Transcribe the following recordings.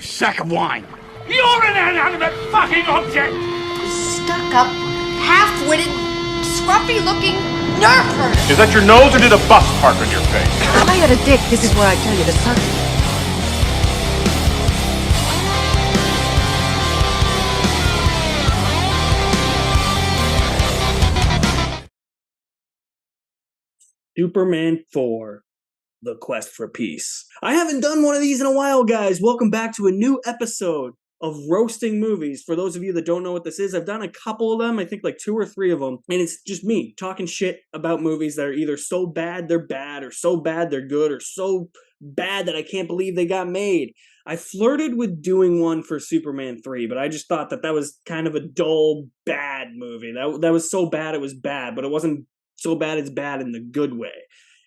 sack of wine. You're an inanimate fucking object! Stuck-up, half-witted, scruffy-looking nerf herder. Is that your nose or did a bus park on your face? If I had a dick, this is where I'd tell you to suck it. Superman 4, The Quest for Peace. I haven't done one of these in a while, guys. Welcome back to a new episode of Roasting Movies. For those of you that don't know what this is, I've done a couple of them, I think like 2 or 3 of them, and it's just me talking shit about movies that are either so bad they're bad, or so bad they're good, or so bad that I can't believe they got made. I flirted with doing one for Superman 3, but I just thought that was kind of a dull, bad movie. That was so bad it was bad, but it wasn't so bad it's bad in the good way.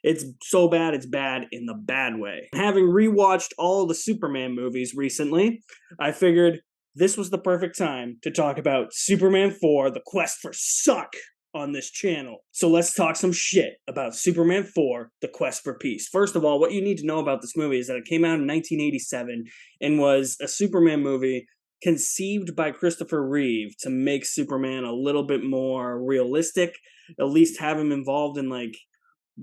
It's so bad it's bad in the bad way. Having rewatched all the Superman movies recently, I figured this was the perfect time to talk about Superman 4, The Quest for Suck on this channel. So let's talk some shit about Superman 4, The Quest for Peace. First of all, what you need to know about this movie is that it came out in 1987 and was a Superman movie conceived by Christopher Reeve to make Superman a little bit more realistic, at least have him involved in like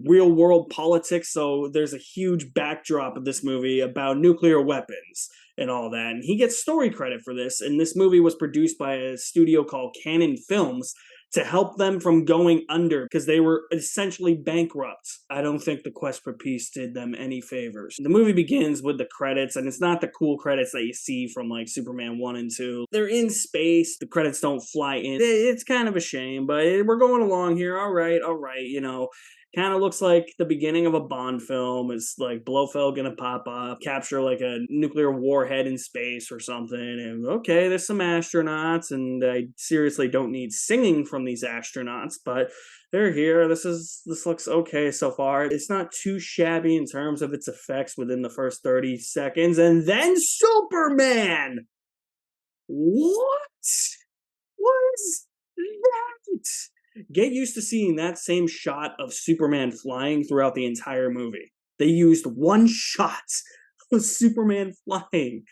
real world politics. So there's a huge backdrop of this movie about nuclear weapons and all that. And he gets story credit for this. And this movie was produced by a studio called Cannon Films to help them from going under because they were essentially bankrupt. I don't think The Quest for Peace did them any favors. The movie begins with the credits, and it's not the cool credits that you see from like Superman 1 and 2. They're in space. The credits don't fly in. It's kind of a shame, but we're going along here. All right, you know. Kind of looks like the beginning of a Bond film. Is like Blofeld gonna pop up, capture like a nuclear warhead in space or something, and okay, there's some astronauts, and I seriously don't need singing from these astronauts, but they're here. This looks okay so far. It's not too shabby in terms of its effects within the first 30 seconds, and then Superman! What? What is that? Get used to seeing that same shot of Superman flying throughout the entire movie. They used one shot of Superman flying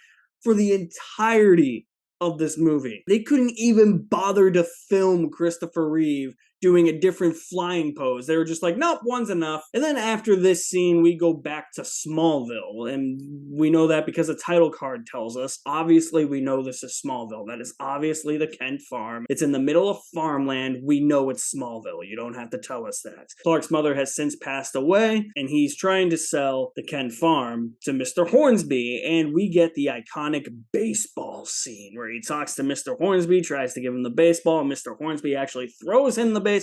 for the entirety of this movie. They couldn't even bother to film Christopher Reeve doing a different flying pose. They were just like, nope, one's enough. And then after this scene, we go back to Smallville. And we know that because the title card tells us. Obviously, we know this is Smallville. That is obviously the Kent farm. It's in the middle of farmland. We know it's Smallville. You don't have to tell us that. Clark's mother has since passed away, and he's trying to sell the Kent farm to Mr. Hornsby. And we get the iconic baseball scene where he talks to Mr. Hornsby, tries to give him the baseball, and Mr. Hornsby actually throws him the baseball.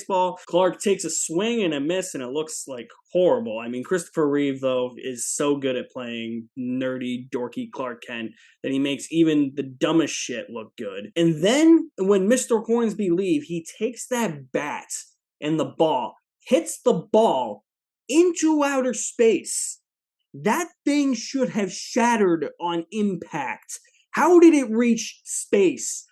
Clark takes a swing and a miss, and it looks like horrible. I mean, Christopher Reeve, though, is so good at playing nerdy, dorky Clark Kent that he makes even the dumbest shit look good. And then, when Mr. Hornsby leaves, he takes that bat and the ball, hits the ball into outer space. That thing should have shattered on impact. How did it reach space?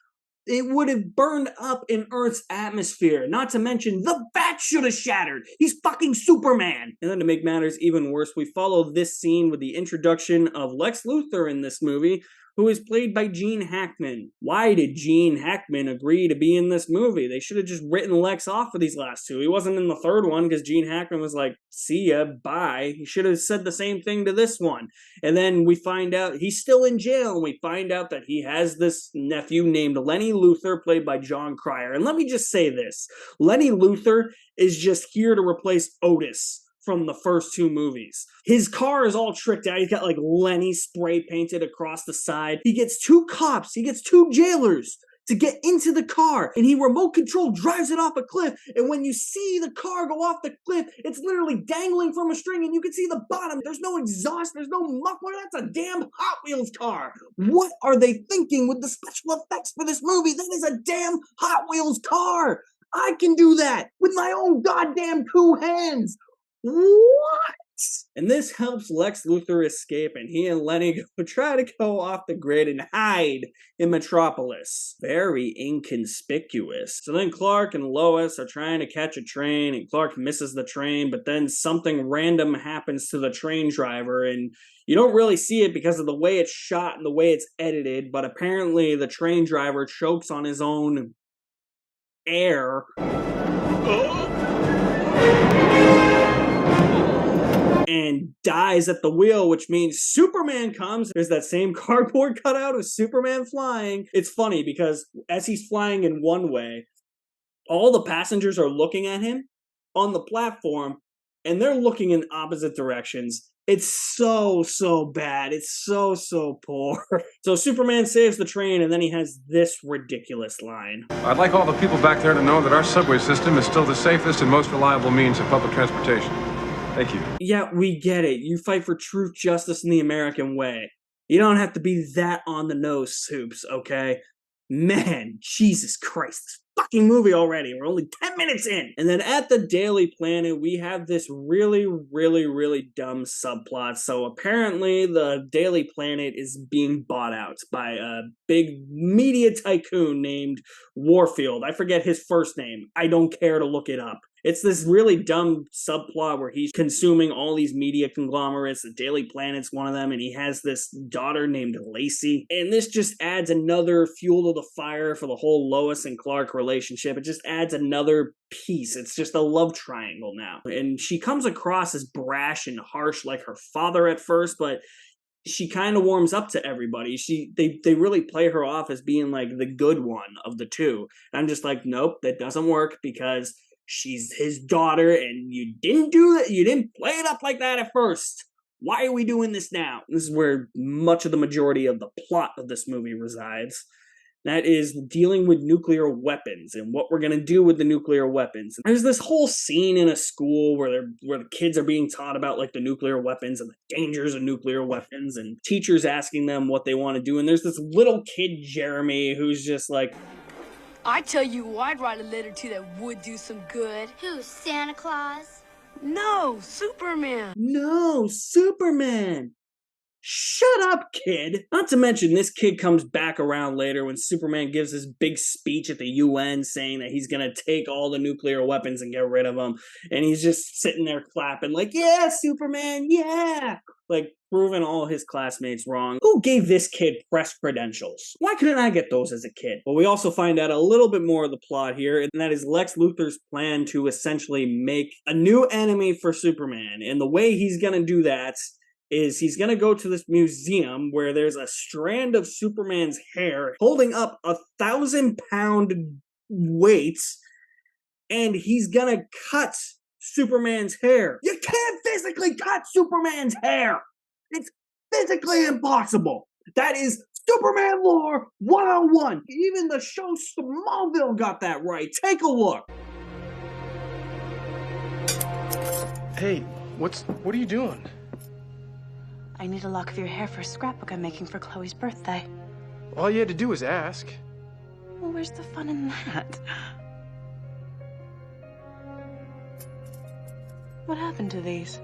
It would have burned up in Earth's atmosphere. Not to mention, the bat should have shattered. He's fucking Superman. And then to make matters even worse, we follow this scene with the introduction of Lex Luthor in this movie, who is played by Gene Hackman. Why did Gene Hackman agree to be in this movie? They should have just written Lex off for these last 2. He wasn't in the third one because Gene Hackman was like, see ya, bye. He should have said the same thing to this one. And then we find out he's still in jail, and we find out that he has this nephew named Lenny Luthor, played by John Cryer. And let me just say this. Lenny Luthor is just here to replace Otis from the first 2 movies. His car is all tricked out. He's got like Lenny spray painted across the side. He gets 2 cops. He gets 2 jailers to get into the car, and he remote control drives it off a cliff. And when you see the car go off the cliff, it's literally dangling from a string, and you can see the bottom. There's no exhaust. There's no muffler. That's a damn Hot Wheels car. What are they thinking with the special effects for this movie? That is a damn Hot Wheels car. I can do that with my own goddamn 2 hands. What? And this helps Lex Luthor escape, and he and Lenny try to go off the grid and hide in Metropolis. Very inconspicuous. So then Clark and Lois are trying to catch a train, and Clark misses the train, but then something random happens to the train driver, and you don't really see it because of the way it's shot and the way it's edited, but apparently the train driver chokes on his own air. And dies at the wheel, which means Superman comes. There's that same cardboard cutout of Superman flying. It's funny because as he's flying in one way, all the passengers are looking at him on the platform, and they're looking in opposite directions. It's so bad. It's so poor. So Superman saves the train, and then he has this ridiculous line. I'd like all the people back there to know that our subway system is still the safest and most reliable means of public transportation. Thank you. Yeah, we get it. You fight for truth, justice, and the American way. You don't have to be that on the nose, Soups, okay? Man, Jesus Christ. This fucking movie already. We're only 10 minutes in. And then at the Daily Planet, we have this really dumb subplot. So apparently the Daily Planet is being bought out by a big media tycoon named Warfield. I forget his first name. I don't care to look it up. It's this really dumb subplot where he's consuming all these media conglomerates. The Daily Planet's one of them, and he has this daughter named Lacey. And this just adds another fuel to the fire for the whole Lois and Clark relationship. It just adds another piece. It's just a love triangle now. And she comes across as brash and harsh like her father at first, but she kind of warms up to everybody. They really play her off as being like the good one of the two. And I'm just like, nope, that doesn't work because she's his daughter, and you didn't do that. You didn't play it up like that at first. Why are we doing this now? This is where much of the majority of the plot of this movie resides. That is dealing with nuclear weapons and what we're going to do with the nuclear weapons. There's this whole scene in a school where the kids are being taught about like the nuclear weapons and the dangers of nuclear weapons, and teachers asking them what they want to do. And there's this little kid, Jeremy, who's just like, I tell you who I'd write a letter to that would do some good. Who, Santa Claus? No, Superman. No, Superman. Shut up, kid. Not to mention, this kid comes back around later when Superman gives his big speech at the UN saying that he's gonna take all the nuclear weapons and get rid of them. And he's just sitting there clapping like, yeah, Superman, yeah. Like, proving all his classmates wrong. Who gave this kid press credentials? Why couldn't I get those as a kid? But we also find out a little bit more of the plot here, and that is Lex Luthor's plan to essentially make a new enemy for Superman. And the way he's gonna do that is he's gonna go to this museum where there's a strand of Superman's hair holding up 1,000-pound weight, and he's gonna cut Superman's hair. You can't physically cut Superman's hair! It's physically impossible! That is Superman lore 101! Even the show Smallville got that right. Take a look! Hey, what are you doing? I need a lock of your hair for a scrapbook I'm making for Chloe's birthday. All you had to do was ask. Well, where's the fun in that? What happened to these?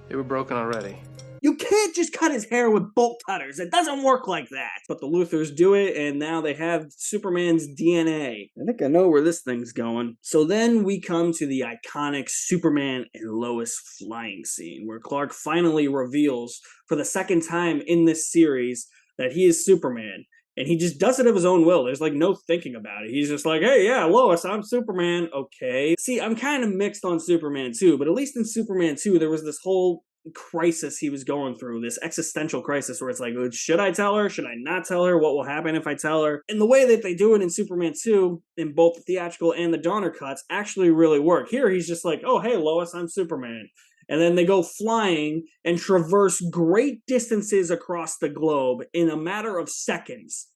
They were broken already. You can't just cut his hair with bolt cutters. It doesn't work like that. But the Luthors do it, and now they have Superman's DNA. I think I know where this thing's going. So then we come to the iconic Superman and Lois flying scene, where Clark finally reveals, for the second time in this series, that he is Superman. And he just does it of his own will. There's like no thinking about it. He's just like, hey, yeah, Lois, I'm Superman. Okay. See, I'm kind of mixed on Superman 2, but at least in Superman 2, there was this whole crisis he was going through, this existential crisis where it's like, should I tell her? Should I not tell her? What will happen if I tell her? And the way that they do it in Superman 2, in both the theatrical and the Donner cuts, actually really work. Here, he's just like, oh, hey, Lois, I'm Superman. And then they go flying and traverse great distances across the globe in a matter of seconds.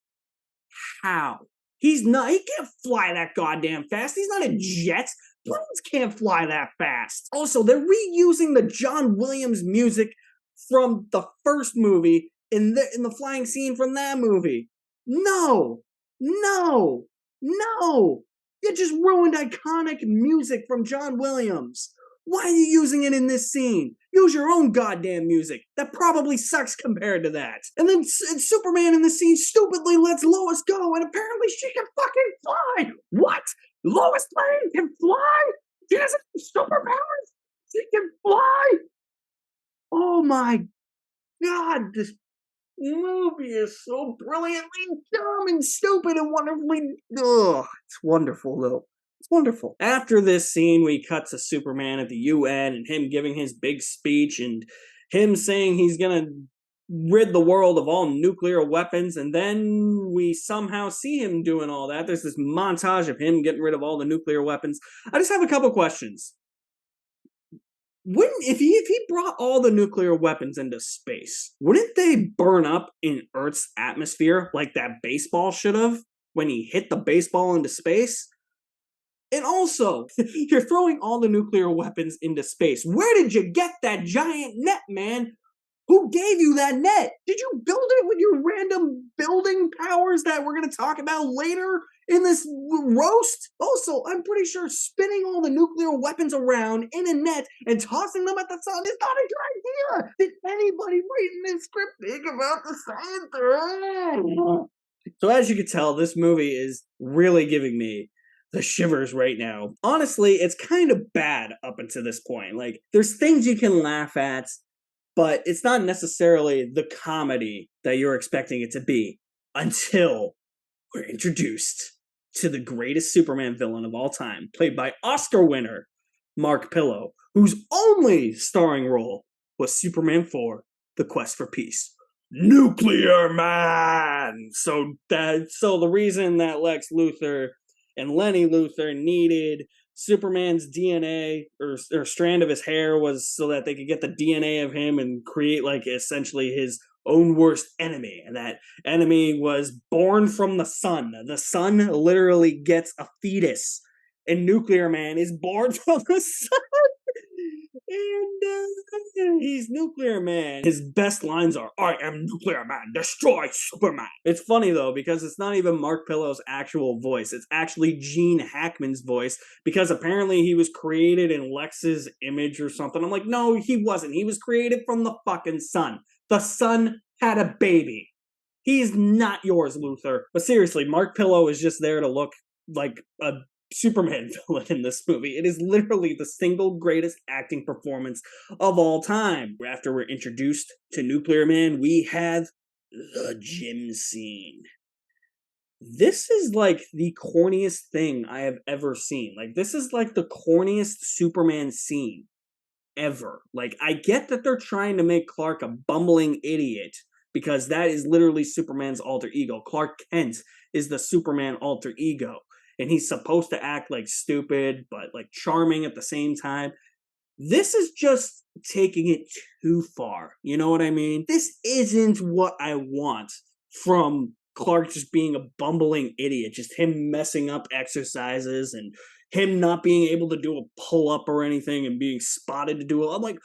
How? He can't fly that goddamn fast. He's not a jet. Planes can't fly that fast. Also, they're reusing the John Williams music from the first movie in the flying scene from that movie. No! You just ruined iconic music from John Williams. Why are you using it in this scene? Use your own goddamn music. That probably sucks compared to that. And then Superman in the scene stupidly lets Lois go, and apparently she can fucking fly. What? Lois Lane can fly? She doesn't have superpowers? She can fly? Oh my God, this movie is so brilliantly dumb and stupid and wonderfully. Ugh, it's wonderful though. It's wonderful. After this scene, we cut to Superman at the UN and him giving his big speech and him saying he's gonna rid the world of all nuclear weapons, and then we somehow see him doing all that. There's this montage of him getting rid of all the nuclear weapons. I just have a couple questions. Wouldn't if he brought all the nuclear weapons into space, wouldn't they burn up in Earth's atmosphere like that baseball should have when he hit the baseball into space? And also, you're throwing all the nuclear weapons into space. Where did you get that giant net, man? Who gave you that net? Did you build it with your random building powers that we're going to talk about later in this roast? Also, I'm pretty sure spinning all the nuclear weapons around in a net and tossing them at the sun is not a good idea. Did anybody reading this script think about the same thing? So as you can tell, this movie is really giving me the shivers right now. Honestly, it's kind of bad up until this point. Like, there's things you can laugh at, but it's not necessarily the comedy that you're expecting it to be until we're introduced to the greatest Superman villain of all time, played by Oscar winner Mark Pillow, whose only starring role was Superman 4, The Quest for Peace. Nuclear Man! So the reason that Lex Luthor and Lenny Luthor needed Superman's DNA or strand of his hair was so that they could get the DNA of him and create like essentially his own worst enemy. And that enemy was born from the sun. The sun literally gets a fetus, and Nuclear Man is born from the sun. And he's Nuclear Man. His best lines are, "I am Nuclear Man, destroy Superman." It's funny though, because it's not even Mark Pillow's actual voice. It's actually Gene Hackman's voice, because apparently he was created in Lex's image or something. I'm like, no, he wasn't. He was created from the fucking sun. The sun had a baby. He's not yours, Luthor. But seriously, Mark Pillow is just there to look like a Superman villain in this movie. It is literally the single greatest acting performance of all time. After we're introduced to Nuclear Man, we have the gym scene. This is like the corniest thing I have ever seen. Like, this is like the corniest Superman scene ever. Like, I get that they're trying to make Clark a bumbling idiot, because that is literally Superman's alter ego. Clark Kent is the Superman alter ego. And he's supposed to act like stupid, but like charming at the same time. This is just taking it too far. You know what I mean? This isn't what I want from Clark just being a bumbling idiot. Just him messing up exercises and him not being able to do a pull-up or anything and being spotted to do it. I'm like,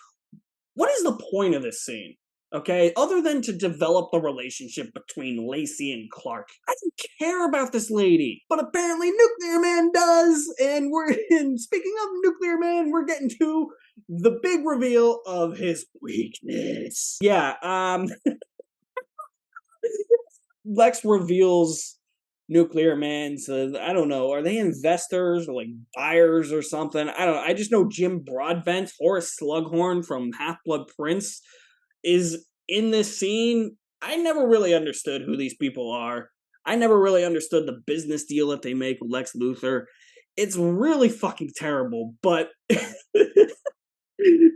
what is the point of this scene? Okay, other than to develop the relationship between Lacey and Clark. I don't care about this lady, but apparently Nuclear Man does, and speaking of Nuclear Man, we're getting to the big reveal of his weakness. Yeah, Lex reveals Nuclear Man to, I don't know, are they investors or like buyers or something? I don't know, I just know Jim Broadbent, Horace Slughorn from Half-Blood Prince, is in this scene. I never really understood who these people are. I never really understood the business deal that they make with Lex Luthor. It's really fucking terrible, but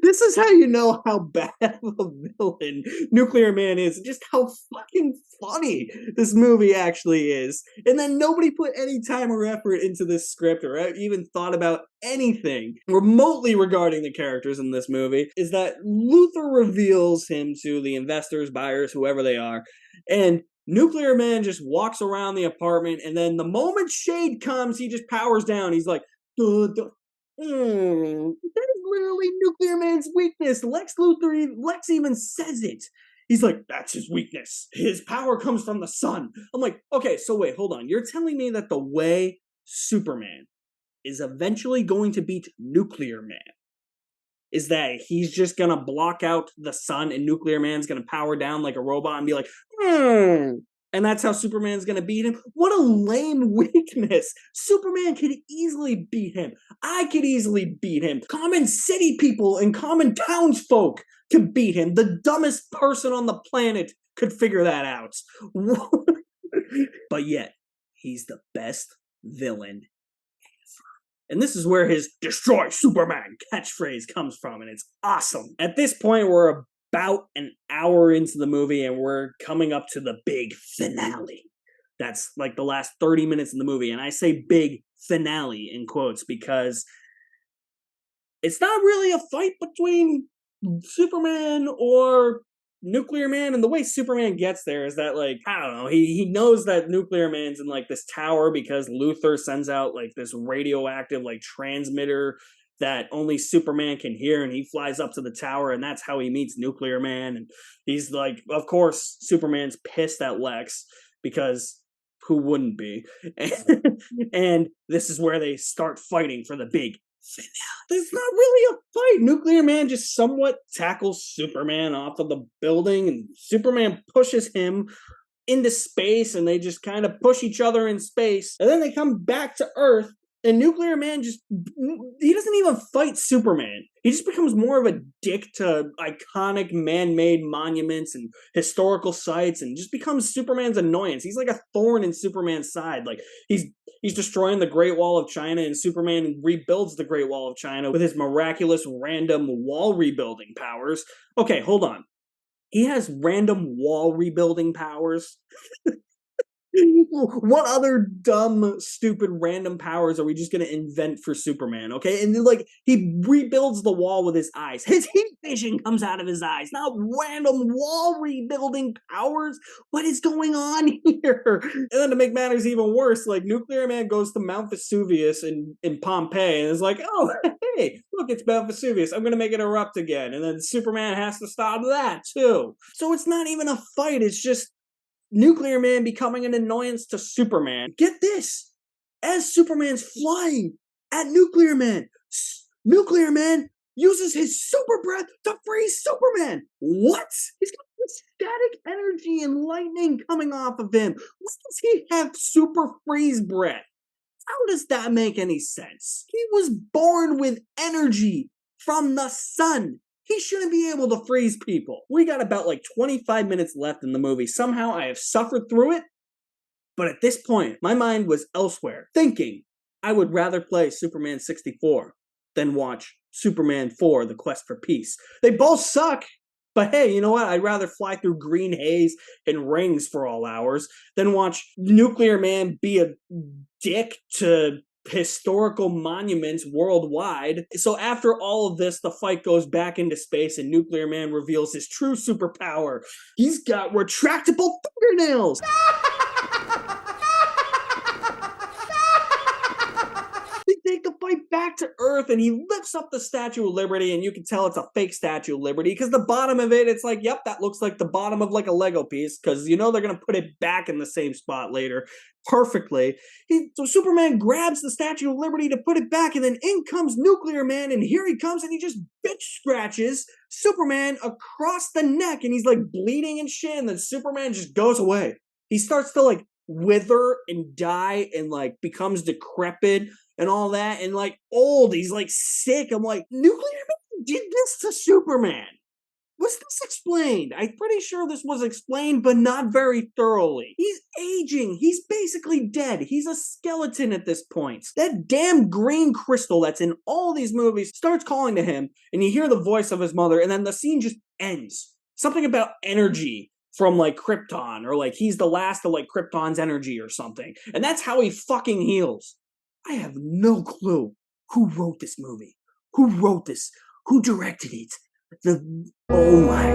this is how you know how bad of a villain Nuclear Man is, just how fucking funny this movie actually is. And then nobody put any time or effort into this script or even thought about anything remotely regarding the characters in this movie. Is that Luthor reveals him to the investors, buyers, whoever they are, and Nuclear Man just walks around the apartment, and then the moment shade comes, he just powers down. He's like, duh, duh. That is literally Nuclear Man's weakness. Lex even says it. He's like, that's his weakness. His power comes from the sun. I'm like, okay, so wait, hold on. You're telling me that the way Superman is eventually going to beat Nuclear Man is that he's just gonna block out the sun and Nuclear Man's gonna power down like a robot and be like, and that's how Superman's gonna beat him? What a lame weakness. Superman could easily beat him. I could easily beat him. Common city people and common townsfolk could beat him. The dumbest person on the planet could figure that out. But yet, he's the best villain ever. And this is where his "Destroy Superman" catchphrase comes from, and it's awesome. At this point, we're about an hour into the movie, and we're coming up to the big finale. That's like the last 30 minutes in the movie, and I say big finale in quotes because it's not really a fight between Superman or Nuclear Man, and the way Superman gets there is that, like, I don't know, he knows that Nuclear Man's in, like, this tower because Luthor sends out, like, this radioactive, like, transmitter that only Superman can hear, and he flies up to the tower, and that's how he meets Nuclear Man, and he's like, of course, Superman's pissed at Lex, because who wouldn't be? And this is where they start fighting for the big finale. There's not really a fight. Nuclear Man just somewhat tackles Superman off of the building, and Superman pushes him into space, and they just kind of push each other in space, and then they come back to Earth, and Nuclear Man he doesn't even fight Superman. He just becomes more of a dick to iconic man-made monuments and historical sites, and just becomes Superman's annoyance. He's like a thorn in Superman's side. Like, he's destroying the Great Wall of China, and Superman rebuilds the Great Wall of China with his miraculous random wall rebuilding powers. Okay, hold on. He has random wall rebuilding powers? What other dumb, stupid, random powers are we just gonna invent for Superman, okay? And then, like, he rebuilds the wall with his eyes. His heat vision comes out of his eyes, not random wall rebuilding powers. What is going on here? And then to make matters even worse, like, Nuclear Man goes to Mount Vesuvius in Pompeii and is like, oh, hey, look, it's Mount Vesuvius. I'm gonna make it erupt again. And then Superman has to stop that, too. So it's not even a fight, it's just Nuclear Man becoming an annoyance to Superman. Get this! As Superman's flying at Nuclear Man, Nuclear Man uses his super breath to freeze Superman! What? He's got this static energy and lightning coming off of him. Why does he have super freeze breath? How does that make any sense? He was born with energy from the sun. He shouldn't be able to freeze people. We got about like 25 minutes left in the movie. Somehow I have suffered through it, but at this point, my mind was elsewhere, thinking I would rather play Superman 64 than watch Superman 4, The Quest for Peace. They both suck, but hey, you know what? I'd rather fly through green haze and rings for all hours than watch Nuclear Man be a dick to historical monuments worldwide. So after all of this, the fight goes back into space and Nuclear Man reveals his true superpower. He's got retractable fingernails! They take the fight back to Earth and he lifts up the Statue of Liberty, and you can tell it's a fake Statue of Liberty because the bottom of it, it's like, yep, that looks like the bottom of like a Lego piece, because you know they're going to put it back in the same spot later perfectly. So Superman grabs the Statue of Liberty to put it back, and then in comes Nuclear Man, and here he comes, and he just bitch scratches Superman across the neck, and he's like bleeding and shit, and then Superman just goes away. He starts to like wither and die and like becomes decrepit and all that, and like old. He's like sick. I'm like, Nuclear Man did this to Superman. Was this explained? I'm pretty sure this was explained, but not very thoroughly. He's aging. He's basically dead. He's a skeleton at this point. That damn green crystal that's in all these movies starts calling to him, and you hear the voice of his mother, and then the scene just ends. Something about energy from like Krypton, or like he's the last of like Krypton's energy or something. And that's how he fucking heals. I have no clue who wrote this movie. Who wrote this? Who directed it? Oh my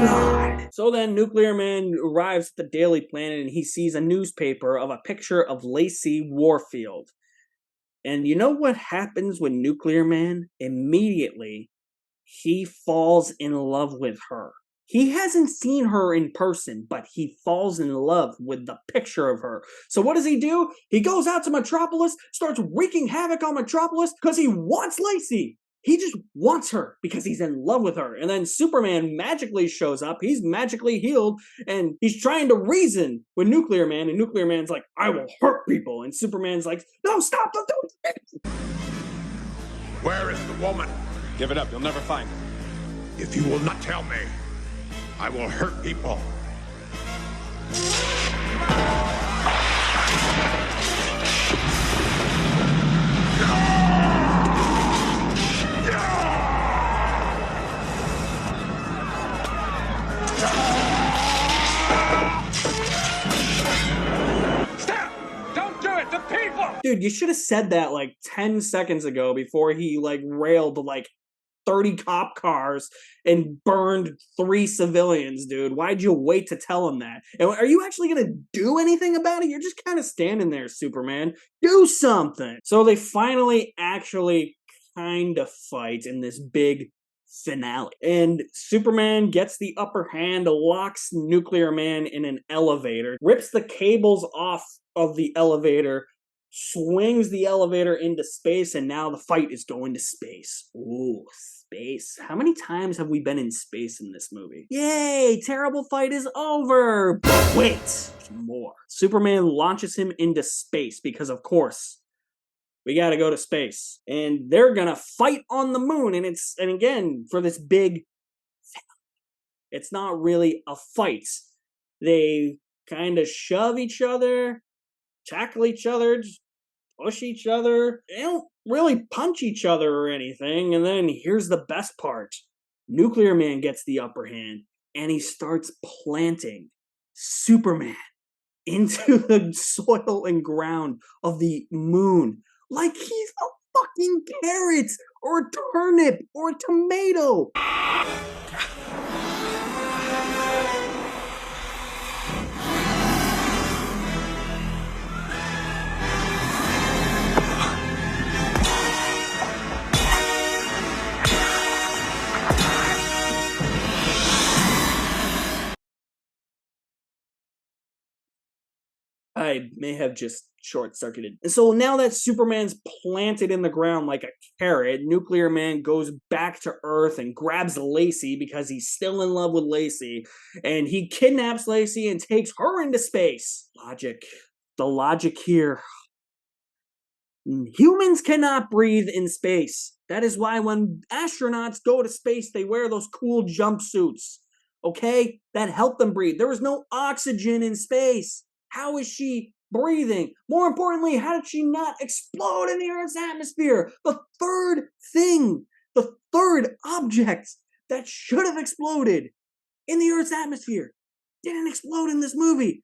god. So then Nuclear Man arrives at the Daily Planet and he sees a newspaper of a picture of Lacey Warfield. And you know what happens with Nuclear Man? Immediately, he falls in love with her. He hasn't seen her in person, but he falls in love with the picture of her. So what does he do? He goes out to Metropolis, starts wreaking havoc on Metropolis because he wants Lacey. He just wants her because he's in love with her. And then Superman magically shows up. He's magically healed. And he's trying to reason with Nuclear Man. And Nuclear Man's like, I will hurt people. And Superman's like, no, stop, don't do it. Where is the woman? Give it up. You'll never find her. If you will not tell me, I will hurt people. Stop! Don't do it! The people! Dude, you should have said that like 10 seconds ago before he like railed like 30 cop cars and burned 3 civilians, dude. Why'd you wait to tell him that? And are you actually gonna do anything about it? You're just kind of standing there, Superman. Do something! So they finally actually kind of fight in this big finale. And Superman gets the upper hand, locks Nuclear Man in an elevator, rips the cables off of the elevator, swings the elevator into space, and now the fight is going to space. Ooh, space. How many times have we been in space in this movie? Yay, terrible fight is over! But wait, there's more. Superman launches him into space because, of course, we gotta go to space. And they're gonna fight on the moon, and again, for this big it's not really a fight. They kind of shove each other, tackle each other, just push each other. They don't really punch each other or anything. And then here's the best part. Nuclear Man gets the upper hand, and he starts planting Superman into the soil and ground of the moon like he's a fucking carrot or a turnip or a tomato. I may have just short-circuited. And so now that Superman's planted in the ground like a carrot, Nuclear Man goes back to Earth and grabs Lacey because he's still in love with Lacey, and he kidnaps Lacey and takes her into space. Logic. The logic here. Humans cannot breathe in space. That is why when astronauts go to space, they wear those cool jumpsuits. Okay? That help them breathe. There is no oxygen in space. How is she breathing? More importantly, how did she not explode in the Earth's atmosphere? The third object that should have exploded in the Earth's atmosphere didn't explode in this movie.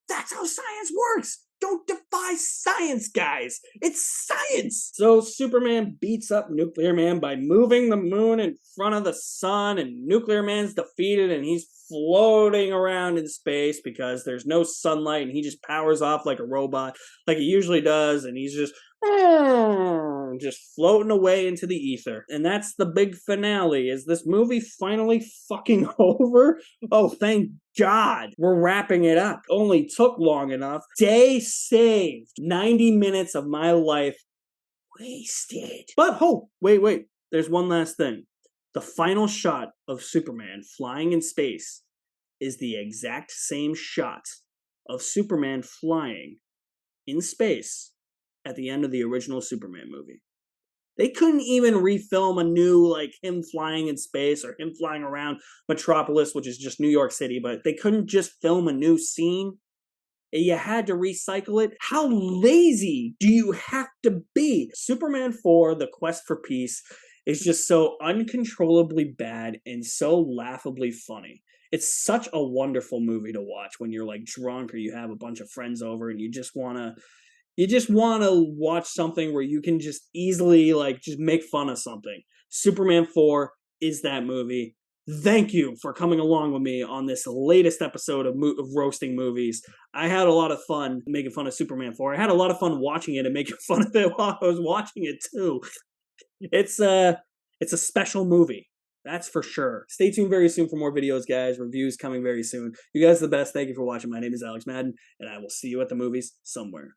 That's how science works. Don't defy science, guys. It's science. So Superman beats up Nuclear Man by moving the moon in front of the sun, and Nuclear Man's defeated, and he's floating around in space because there's no sunlight, and he just powers off like a robot, like he usually does, and he's just floating away into the ether. And that's the big finale. Is this movie finally fucking over? Oh, thank God. We're wrapping it up. Only took long enough. Day saved. 90 minutes of my life wasted. But, oh, wait. There's one last thing. The final shot of Superman flying in space is the exact same shot of Superman flying in space at the end of the original Superman movie. They couldn't even refilm a new, like, him flying in space or him flying around Metropolis, which is just New York City, but they couldn't just film a new scene. You had to recycle it. How lazy do you have to be? Superman 4, The Quest for Peace, is just so uncontrollably bad and so laughably funny. It's such a wonderful movie to watch when you're, like, drunk or you have a bunch of friends over and you just want to watch something where you can just easily, like, just make fun of something. Superman 4 is that movie. Thank you for coming along with me on this latest episode of Roasting Movies. I had a lot of fun making fun of Superman 4. I had a lot of fun watching it and making fun of it while I was watching it, too. It's a special movie. That's for sure. Stay tuned very soon for more videos, guys. Reviews coming very soon. You guys are the best. Thank you for watching. My name is Alex Madden, and I will see you at the movies somewhere.